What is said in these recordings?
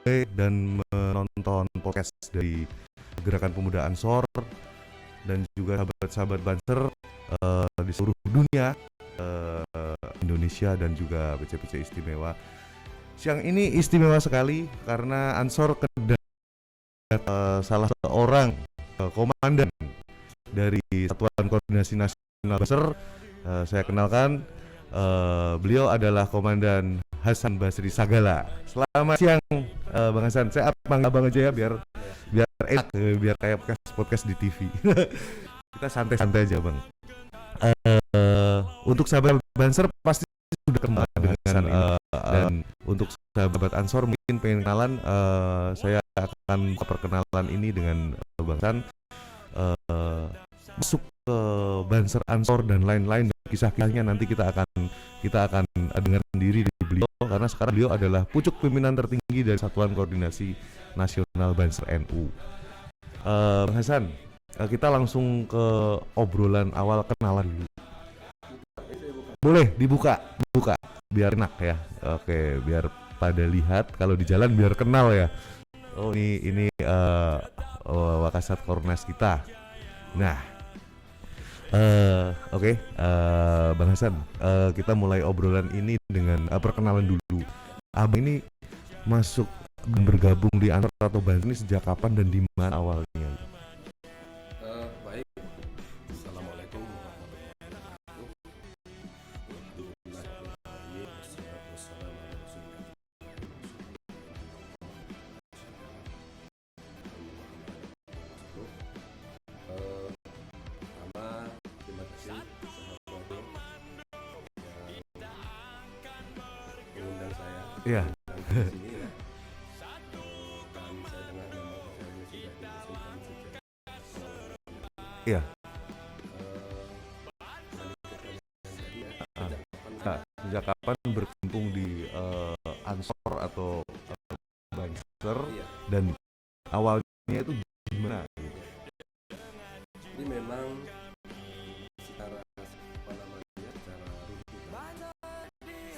dan menonton podcast dari Gerakan Pemuda Ansor dan juga sahabat-sahabat Banser di seluruh dunia, Indonesia dan juga PC-PC istimewa. Siang ini istimewa sekali karena Ansor kedatangan salah seorang komandan dari Satuan Koordinasi Nasional Banser. Saya kenalkan, beliau adalah Komandan Hasan Basri Sagala. Selamat siang, Bang Hasan. Saya panggil Abang aja ya biar enak, biar kayak podcast di TV. Kita santai-santai aja, Bang. Untuk sahabat Banser pasti sudah kenal dengan Hasan ini. Dan untuk sahabat Ansor mungkin pengen kenalan, saya akan perkenalan ini dengan Bang Hasan. Masuk ke Banser Ansor dan lain-lain, kisah-kisahnya nanti kita akan dengar sendiri dari beliau, karena sekarang beliau adalah pucuk pimpinan tertinggi dari Satuan Koordinasi Nasional Banser NU. Bang Hasan, kita langsung ke obrolan awal, kenalan dulu. Boleh dibuka biar enak ya. Oke, biar pada lihat, kalau di jalan biar kenal ya. Oh, ini Wakasat Kornas kita. Nah, oke, Bang Hasan, kita mulai obrolan ini dengan perkenalan dulu. Abang ini masuk bergabung di Ansor atau Banser ini sejak kapan dan di mana awalnya? Baik, Assalamualaikum warahmatullahi wabarakatuh. Alhamdulillahirrahmanirrahim. Wassalatu wassalamu ala rasulillah. Pertama, terima kasih sahabat yang mengundang saya. Iya. Di sini ya. Dan saya dengar nama saya sudah diusulkan sejak Iya. Sejak kapan berkecimpung di Ansor atau Banser, dan awalnya itu gimana? Ini memang secara secara runtutan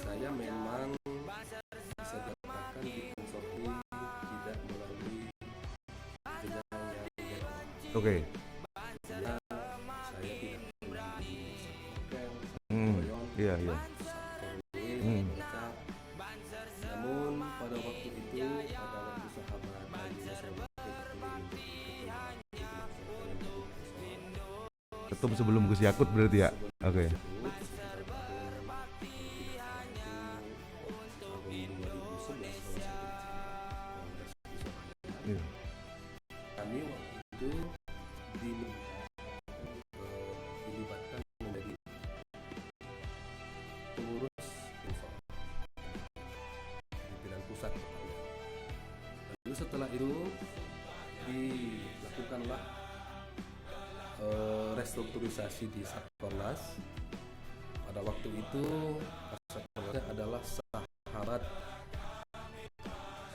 saya memang bisa dikatakan di Ansor ini tidak melalui jenjang yang jauh. Oke. Saya tidak melalui Iya. Namun pada waktu sahabat dan saya Ketum sebelum Gus Yakut berarti ya? Oke. Kami waktu itu dilibatkan menjadi pengurus pimpinan pusat. Lalu setelah itu dilakukanlah restrukturisasi di Satkornas. Pada waktu itu Satkornasnya adalah sahabat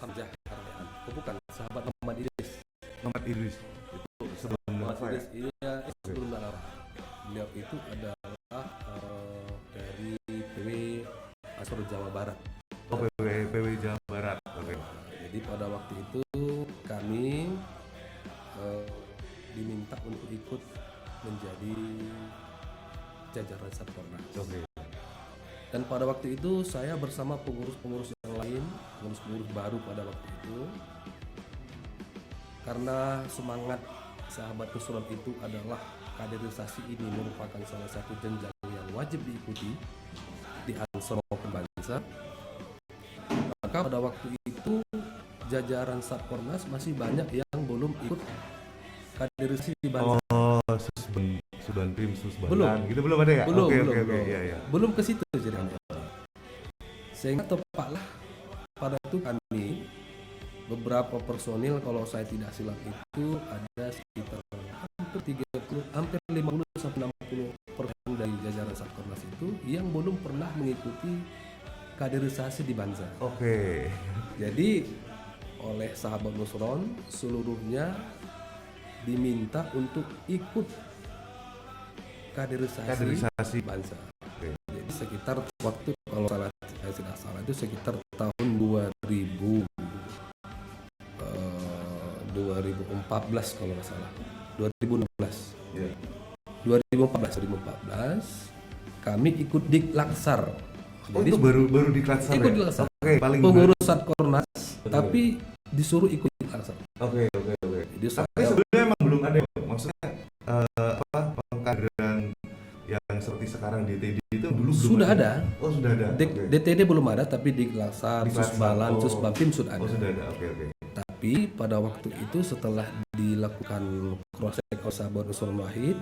Hamzah Kardean. Oh bukan, sahabat Muhammad Idris. Muhammad Idris itu sebelum Muhammad Nafa ya? Idris iya, sebelum Nafa. Beliau itu adalah dari PW Ansor Jawa Barat. Oh, PW Jawa Barat. Oke. Jadi pada waktu itu kami diminta untuk ikut menjadi jajaran Satkornas. Oke. Dan pada waktu itu saya bersama pengurus-pengurus yang lain, pengurus-pengurus baru pada waktu itu, karena semangat sahabat Nusron itu adalah kaderisasi ini merupakan salah satu jenjang yang wajib diikuti di Ansor maupun Banser. Maka pada waktu itu jajaran Satkornas masih banyak yang belum ikut kaderisasi di Banser. Oh, Suban Prim, Belum. Gitu belum ada ya? Belum. Iya. Belum ke situ ceritanya. Sehingga tepatlah pada itu kami beberapa personil, kalau saya tidak silap itu ada sekitar hampir 50 sampai 60% dari jajaran Satkornas itu yang belum pernah mengikuti kaderisasi di Banser. Oke. Jadi oleh sahabat Nusron seluruhnya diminta untuk ikut kaderisasi Banser. Okay. Jadi sekitar waktu, kalau saya tidak salah itu sekitar tahun 2000 2014 kalau nggak salah. 2016. Iya. 2014 kami ikut Diklaksar. Oh, itu baru di Klatsar ikut ya? Diklaksar. Oke, paling Pengurus Satkornas, tapi disuruh ikut Diklaksar. Oke. Jadi Tapi saya sebenarnya emang belum ada, maksudnya pengkaderan yang seperti sekarang DTD itu dulu belum sudah ada. Oh, sudah ada. Oke. DTD belum ada, tapi Diklaksar, Diklaksar. Susbalan, Oh. Susbapim sudah ada. Oh, sudah ada. Oke. Tapi pada waktu itu setelah dilakukan cross-check oleh sahabat Nusron Wahid,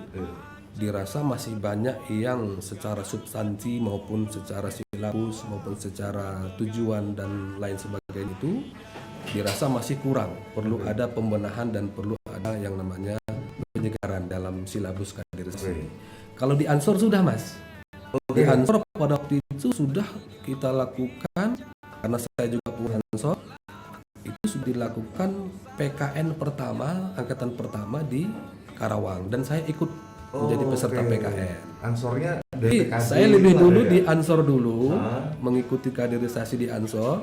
dirasa masih banyak yang secara substansi maupun secara silabus maupun secara tujuan dan lain sebagainya itu dirasa masih kurang, perlu ada pembenahan dan perlu ada yang namanya penyegaran dalam silabus kaderisasi. Kalau di Ansor sudah, Mas. Di Ansor pada waktu itu sudah kita lakukan, karena saya juga pengurus Ansor, itu sudah dilakukan PKN pertama, angkatan pertama di Karawang, dan saya ikut menjadi peserta PKN. Ansornya Jadi dari saya TKD lebih itu dulu ada di ya? Ansor dulu, mengikuti kaderisasi di Ansor,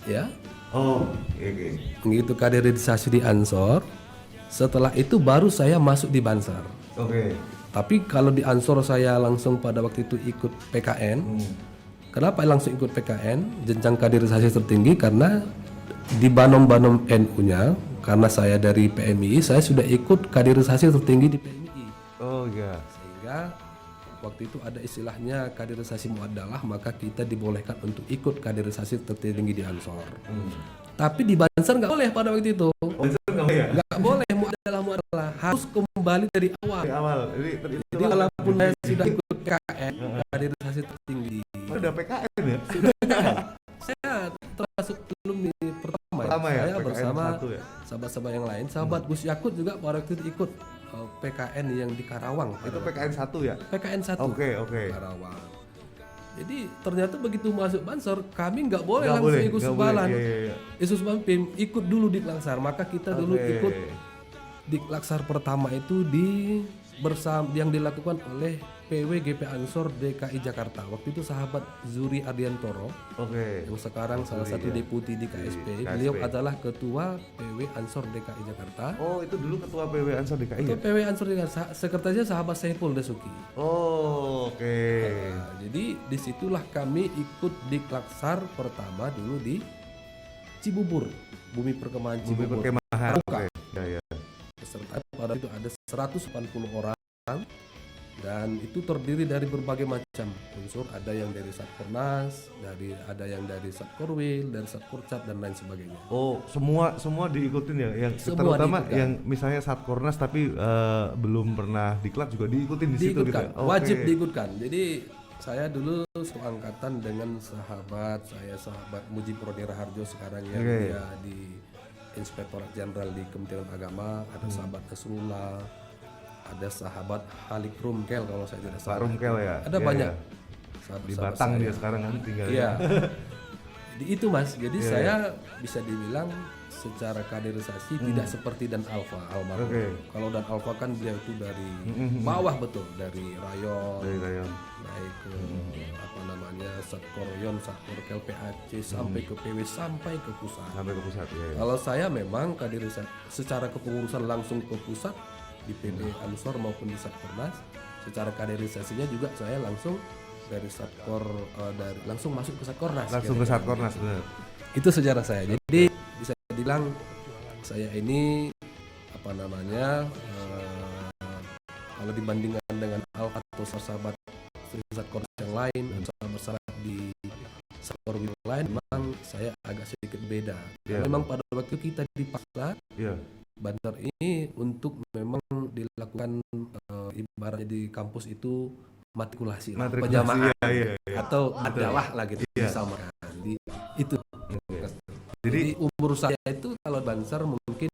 ya, Oh, oke. mengikuti kaderisasi di Ansor. Setelah itu baru saya masuk di Bansar. Oke. Tapi kalau di Ansor saya langsung pada waktu itu ikut PKN. Kenapa langsung ikut PKN? Jenjang kaderisasi tertinggi karena di Banom-Banom NU-nya, karena saya dari PMI, saya sudah ikut kaderisasi tertinggi di PMI. Oh iya. Sehingga waktu itu ada istilahnya kaderisasi muadalah, maka kita dibolehkan untuk ikut kaderisasi tertinggi di Ansor. Tapi di Bansar nggak boleh pada waktu itu. Nggak boleh muadalah, harus kembali dari awal. Dari awal. Jadi walaupun saya sudah ikut PKN, kaderisasi tertinggi, Udah PKN ya? saya termasuk alumni pertama Ya, saya PKN bersama 1 ya? sahabat-sahabat yang lain. Sahabat Gus Yakut juga pada waktu itu ikut PKN yang di Karawang. Itu PKN 1 ya? PKN 1 Oke. Karawang. Jadi ternyata begitu masuk Bansor, kami nggak boleh Nggak langsung boleh, ikut nggak Susbalan. boleh. Iya. Susbalan ikut dulu di Klaksar. Maka kita dulu ikut di Klaksar pertama itu yang dilakukan oleh PW GP Ansor DKI Jakarta. Waktu itu sahabat Zuri Ardiantoro, Oke. yang sekarang salah satu deputi di KSP. Beliau adalah ketua PW Ansor DKI Jakarta. Oh, itu dulu ketua PW Ansor DKI Itu ya? PW Ansor DKI, sekretarisnya sahabat Saiful Dasuki. Oh, oke. Nah, jadi disitulah kami ikut di Klaksar pertama dulu di Cibubur, Bumi Perkemahan Bumi Cibubur. Perkemahan. Pramuka. Oke. Ya. Peserta pada itu ada 180 orang, dan itu terdiri dari berbagai macam unsur. Ada yang dari Satkornas, ada yang dari Satkorwil, dari Satkorcap dan lain sebagainya. Oh, semua diikutin ya, yang Semua terutama diikutkan. yang misalnya Satkornas tapi belum pernah diklat juga diikutin di situ gitu. Diikutkan, Oke. wajib diikutkan. Jadi saya dulu seangkatan dengan sahabat Mujib Rodi Raharjo sekarang yang Oke. dia di Inspektorat Jenderal di Kementerian Agama. Ada sahabat Nasrullah, ada sahabat Halik Rumkel kalau saya tidak Pak salah. Rumkel ya. Ada Iya, banyak iya. sahabat Di Batang dia sekarang kan tinggal. Iya. Jadi itu Mas. Jadi Iya, saya bisa dibilang secara kaderisasi tidak seperti Dan Alfa almarhum. Oke. Kalau Dan Alfa kan dia itu dari bawah betul, dari rayon, Dari rayon. naik ke apa namanya Satkoryon, Satkorkel PAC sampai ke PW sampai ke pusat. Sampai ke pusat ya. Kalau saya memang kaderisasi secara kepengurusan langsung ke pusat di PB Ansor maupun di Satkornas. Secara kaderisasinya juga saya langsung dari langsung masuk ke Satkornas. Langsung ke Satkornas benar. Itu sejarah saya. Jadi bisa dibilang saya ini apa namanya kalau dibandingkan dengan Alfa atau sahabat Satkornas yang lain dan sahabat di Satkorwil lain, memang saya agak sedikit beda. Iya. Memang pada waktu kita dipaksa Iya. Bansar ini untuk memang dilakukan ibaratnya di kampus itu matrikulasi, penjamaan iya. atau adalah lah gitu Iya. disamakan. Itu. Jadi Jadi umur saya itu kalau Bansar mungkin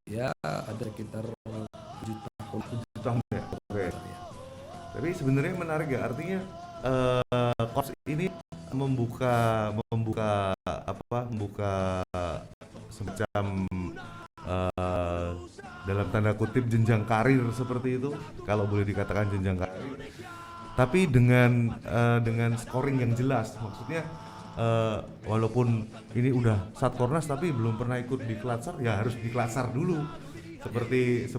ya ada sekitar 7 tahun. tahun ya. Oke. Tapi sebenarnya menarik ya, artinya course ini membuka semacam dalam tanda kutip jenjang karir seperti itu, kalau boleh dikatakan jenjang karir. Tapi dengan scoring yang jelas, maksudnya walaupun ini udah Satkornas tapi belum pernah ikut di Klatsar, ya harus di Klatsar dulu. Seperti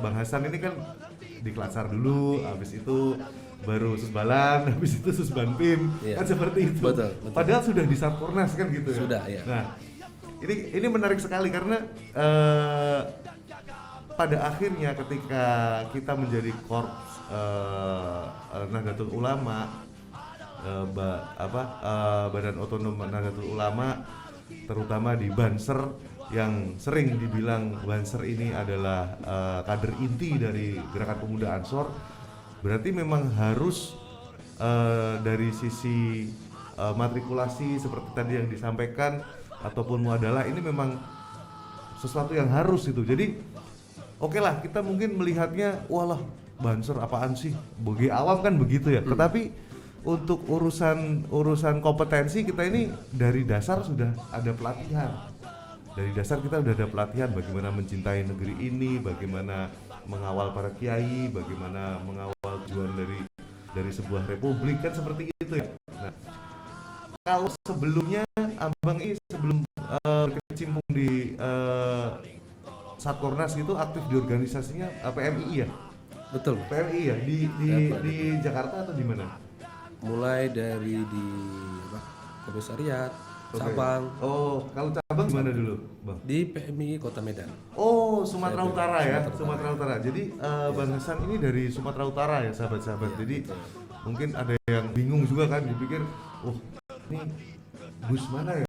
Bang Hasan ini kan di Klatsar dulu, habis itu baru Susbalan, habis itu Susbanpim, Iya. kan seperti itu. Betul. Padahal sudah di Satkornas kan gitu ya. Sudah, ya. Nah, ini menarik sekali karena pada akhirnya ketika kita menjadi korps Nahdlatul Ulama, Badan Otonom Nahdlatul Ulama, terutama di Banser yang sering dibilang Banser ini adalah kader inti dari Gerakan Pemuda Ansor, berarti memang harus dari sisi matrikulasi seperti tadi yang disampaikan ataupun muadalah ini memang sesuatu yang harus itu. Jadi oke lah, kita mungkin melihatnya walah Banser apaan sih, bagi awam kan begitu ya. Tetapi untuk urusan kompetensi kita ini dari dasar sudah ada pelatihan. Dari dasar kita sudah ada pelatihan bagaimana mencintai negeri ini, bagaimana mengawal para kiai, bagaimana mengawal tujuan dari sebuah republik, kan seperti itu ya. Nah, kalau sebelumnya Abang ini sebelum berkecimpung di Satkornas itu aktif di organisasinya PMI ya? Betul. PMI ya di Jakarta atau di mana? Mulai dari di komisariat, cabang, Oh, kalau cabang gimana dulu, Bang? di PMI Kota Medan. Oh, Sumatera Saya Utara dari ya, Sumatera Sumatera Utara. Jadi Bang Hasan ini dari Sumatera Utara ya, sahabat-sahabat. Jadi mungkin ada yang bingung juga kan, dipikir, oh ini bus mana ya?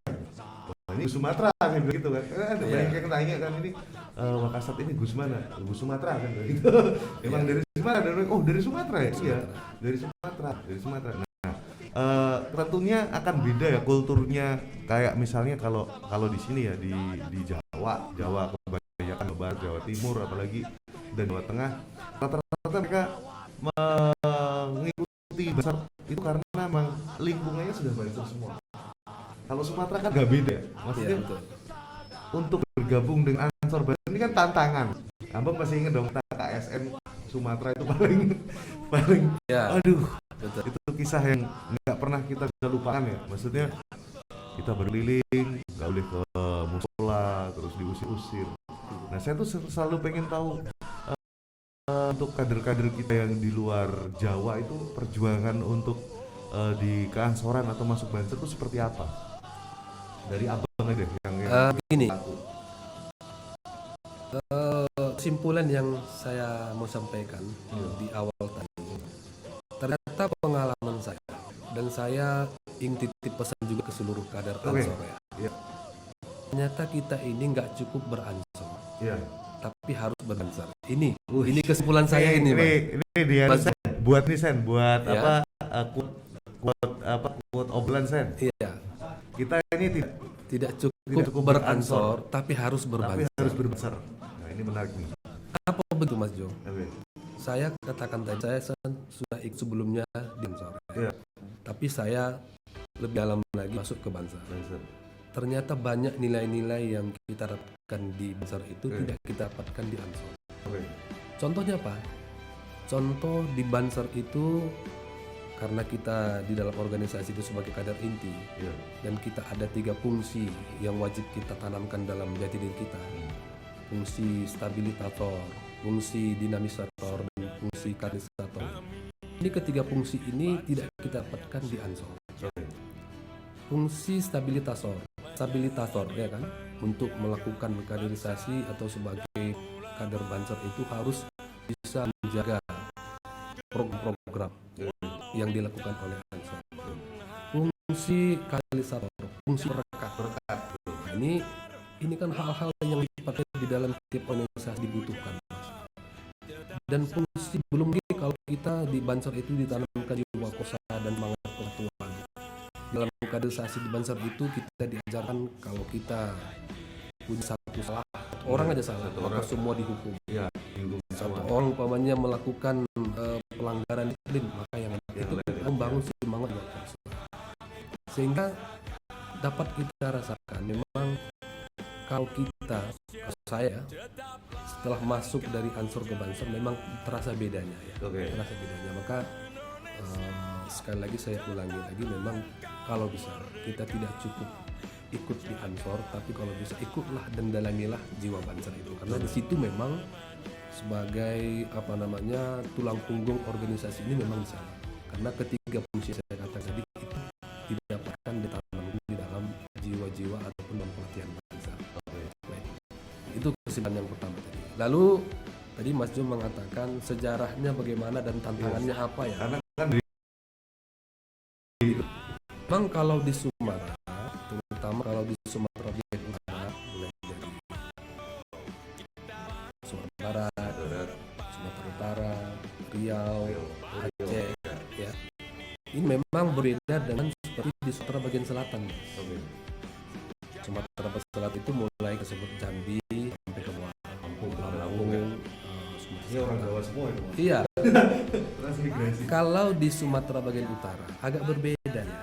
Wah, ini Gus Sumatera kan gitu kan. Ada banyak yang tanya kan ini Wakasat ini Gus mana? Gus Sumatera kan gitu. Emang dari Sumatera? Oh dari Sumatera ya? Iya, dari Sumatera. Nah, tentunya akan beda ya kulturnya, kayak misalnya kalau di sini ya di Jawa kebanyakan Barat, Jawa Timur apalagi dan Jawa Tengah, rata-rata mereka mengikuti Banser itu karena memang lingkungannya sudah Banser semua. Kalau Sumatera kan nggak beda, maksudnya Betul. untuk bergabung dengan Ansor Banser ini kan tantangan. Abang masih ingat dong KSN Sumatera itu paling Ya. aduh, Betul. itu kisah yang nggak pernah kita bisa lupakan ya. Maksudnya kita berkeliling, nggak boleh ke musola, terus diusir-usir. Nah saya tuh selalu pengen tahu untuk kader-kader kita yang di luar Jawa itu perjuangan untuk di keansoran atau masuk Banser itu seperti apa? Dari abang aja yang Begini, aku. kesimpulan yang saya mau sampaikan di awal tadi, ternyata pengalaman saya, dan saya ingin titip pesan juga ke seluruh kader Ansor ya. Iya. Ternyata kita ini nggak cukup beransor, Iya. tapi harus berbanser. Ini kesimpulan saya ini, Bang. Ini dia Mas- Sen, buat nih Sen, buat Ya. quote obrolan Sen. Iya, Kita ini tidak Tidak cukup cukup beransor, tapi harus tapi berbanser. harus berbanser. Nah ini menarik nih. Apa begitu, Mas Jo? Oke. Saya katakan tadi, saya sudah ikut sebelumnya di Ansor, Iya. tapi saya lebih dalam lagi masuk ke Banser. Banser. Ternyata banyak nilai-nilai yang kita dapatkan di Banser itu Oke. tidak kita dapatkan di Ansor. Oke. Contohnya apa? Contoh di Banser itu, karena kita di dalam organisasi itu sebagai kader inti, Iya. dan kita ada 3 fungsi yang wajib kita tanamkan dalam jati diri kita. Fungsi stabilisator, fungsi dinamisator, dan fungsi katalisator. Ini ketiga fungsi ini tidak kita dapatkan di Ansor. Oke. Fungsi stabilisator ya kan, untuk melakukan kaderisasi atau sebagai kader Banser itu harus bisa menjaga program-program yang dilakukan oleh Ansor. Fungsi katalisator, fungsi perekat. Nah, ini kan hal-hal yang dipakai di dalam tiap organisasi dibutuhkan. Dan fungsi belum lagi kalau kita di Banser itu ditanamkan jiwa kosa dan semangat persatuan. Dalam kaderisasi di Banser itu kita diajarkan kalau kita punya satu salah, orang aja salah, maka semua dihukum. Iya. Satu orang umpamanya melakukan pelanggaran disiplin, maka yang itu membangun semangat jiwa kosa. Sehingga dapat kita rasakan memang kalau kita, saya setelah masuk dari Ansor ke Banser memang terasa bedanya ya. Oke. Terasa bedanya. Maka sekali lagi saya ulangi lagi, memang kalau bisa kita tidak cukup ikut di Ansor, tapi kalau bisa ikutlah dan dalangilah jiwa Banser itu, karena di situ memang sebagai tulang punggung organisasi ini memang di sana. Karena ketiga fungsi saya katakan tadi itu didapatkan ditanam di dalam jiwa-jiwa ataupun dalam pelatihan Banser. Itu kesimpulan yang pertama tadi. Lalu tadi Mas Jo mengatakan sejarahnya bagaimana dan tantangannya apa ya? Karena kan Memang kalau di Sumatera, terutama kalau di Sumatera bagian utara, mulai dari Sumatera Barat, Sumatera Utara, Riau, Aceh, ya, ini memang berbeda dengan seperti di Sumatera bagian selatan. Sumatera bagian selatan itu mulai ke Jambi sampai ke bawah, Lampung, ini orang Jawa semua itu. Iya. Transmigrasi. Kalau di Sumatera bagian utara agak berbeda ya.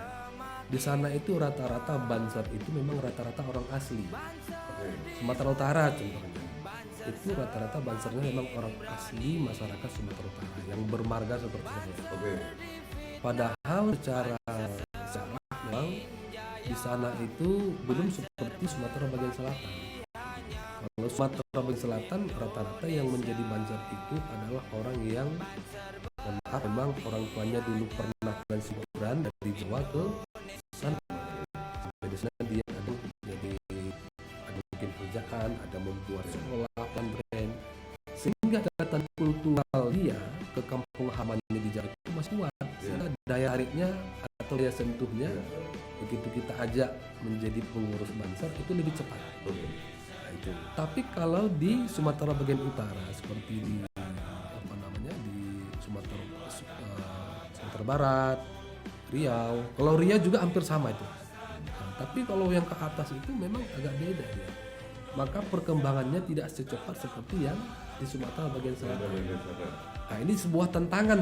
Di sana itu rata-rata Banser itu memang rata-rata orang asli. Sumatera Utara contohnya. Itu rata-rata Bansernya memang orang asli masyarakat Sumatera Utara yang bermarga seperti saya. Padahal secara memang di sana itu belum seperti Sumatera bagian selatan. Kalau Sumatera bagian selatan rata-rata yang menjadi Banser itu adalah orang yang memang orang tuanya dulu pernah transmigran dari Jawa ke sana. Di sana dia ada bikin kerjaan, ada membuat sekolah, pesantren, sehingga catatan kultural dia ke kampung halamannya di Jawa itu masih kuat. Sehingga daya tariknya atau daya sentuhnya begitu kita ajak menjadi pengurus Banser itu lebih cepat. Nah, itu. Tapi kalau di Sumatera bagian utara seperti di Sumatera Barat, Riau. Kalau Riau juga hampir sama itu. Nah, tapi kalau yang ke atas itu memang agak beda ya. Maka perkembangannya tidak secepat seperti yang di Sumatera bagian selatan. Nah, ini sebuah tantangan